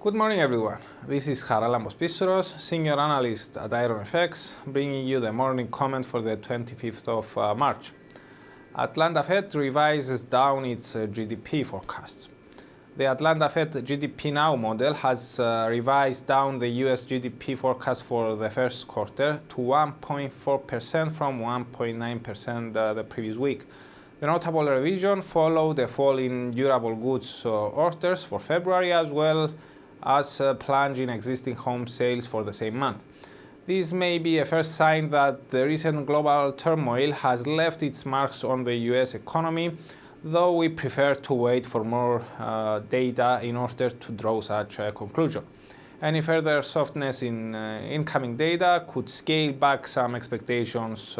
Good morning, everyone. This is Charalambos Pissouros, Senior Analyst at IronFX, bringing you the morning comment for the 25th of March. Atlanta Fed revises down its GDP forecasts. The Atlanta Fed GDPNow model has revised down the US GDP forecast for the first quarter to 1.4% from 1.9% the previous week. The notable revision followed a fall in durable goods orders for February, as well as a plunge in existing home sales for the same month. This may be a first sign that the recent global turmoil has left its marks on the US economy, though we prefer to wait for more data in order to draw such a conclusion. Any further softness in incoming data could scale back some expectations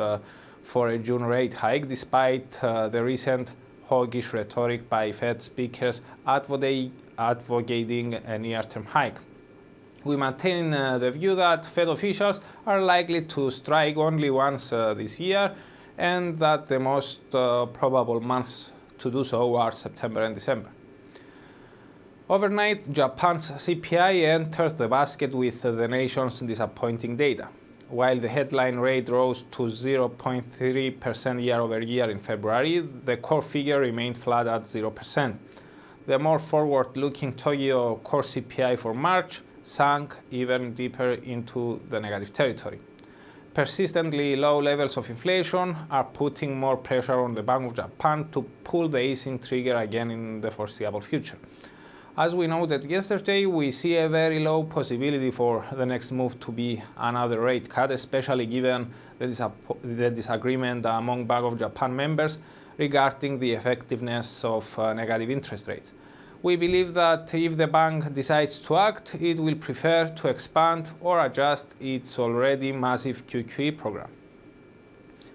for a June rate hike, despite the recent hawkish rhetoric by Fed speakers advocating a near-term hike. We maintain the view that Fed officials are likely to strike only once this year, and that the most probable months to do so are September and December. Overnight, Japan's CPI entered the basket with the nation's disappointing data. While the headline rate rose to 0.3% year-over-year in February, the core figure remained flat at 0%. The more forward-looking Tokyo core CPI for March sank even deeper into the negative territory. Persistently low levels of inflation are putting more pressure on the Bank of Japan to pull the easing trigger again in the foreseeable future. As we noted yesterday, we see a very low possibility for the next move to be another rate cut, especially given the disagreement among Bank of Japan members regarding the effectiveness of negative interest rates. We believe that if the bank decides to act, it will prefer to expand or adjust its already massive QQE program.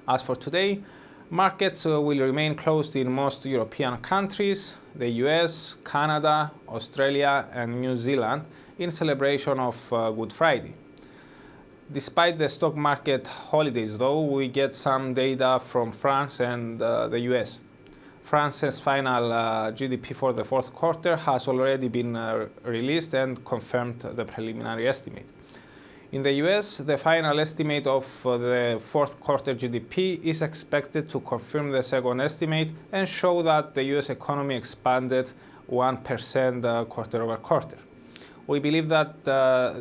As for today, markets will remain closed in most European countries, the US, Canada, Australia, and New Zealand in celebration of Good Friday. Despite the stock market holidays, though, we get some data from France and the US. France's final GDP for the fourth quarter has already been released and confirmed the preliminary estimate. In the US, the final estimate of the fourth quarter GDP is expected to confirm the second estimate and show that the US economy expanded 1% quarter over quarter. We believe that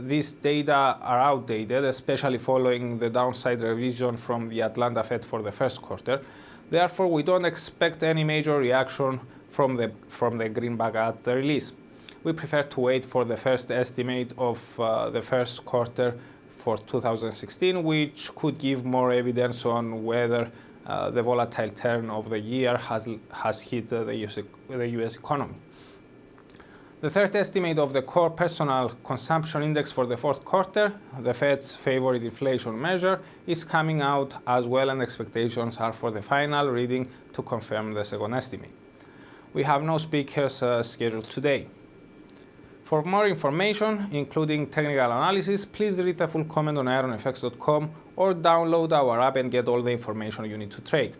these data are outdated, especially following the downside revision from the Atlanta Fed for the first quarter. Therefore, we don't expect any major reaction from the greenback at the release. We prefer to wait for the first estimate of the first quarter for 2016, which could give more evidence on whether the volatile turn of the year has hit the US economy. The third estimate of the core personal consumption index for the fourth quarter, the Fed's favorite inflation measure, is coming out as well, and expectations are for the final reading to confirm the second estimate. We have no speakers scheduled today. For more information, including technical analysis, please read the full comment on IronFX.com or download our app and get all the information you need to trade.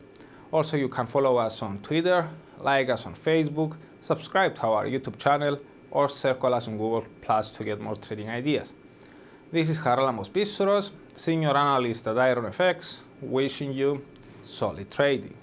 Also, you can follow us on Twitter, like us on Facebook, subscribe to our YouTube channel, or circle us on Google Plus to get more trading ideas. This is Charalambos Pissouros, Senior Analyst at IronFX, wishing you solid trading.